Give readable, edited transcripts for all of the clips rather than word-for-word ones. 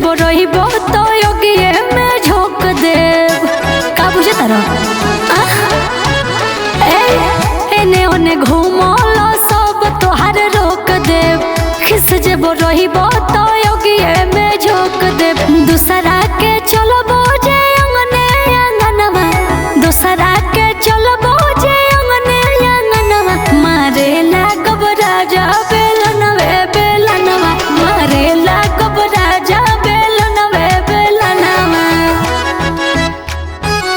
जब रहिबो तो योगिए में झोंक देव। का बुझे तारो एने ओने घूमलो सब तोहार रोक देव। खिस जब रहिबो तो योगिए में झोंक देव। दूसरा के चलबो जे अंगने अंगनवा, दूसरा के चलबो जे अंगने अंगनवा। मारे लागब राजा बेलनवे बेलनवा, मारे लागब राजा बेलनवे बेलनवा।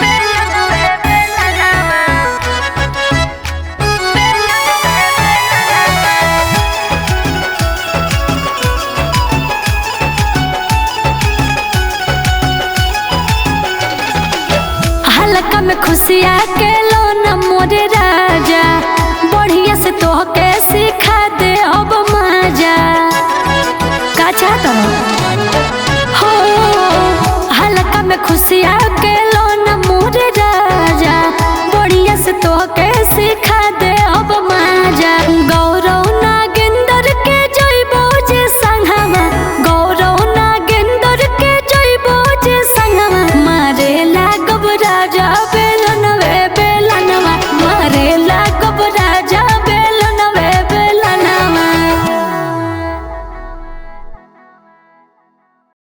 बेलनवे बेलनवा, हल्का में खुशिया के लो न मोरे राजा। बढ़िया से तोहके सिखा दे अब मजा। का चाहत हो हल्का में खुशिया के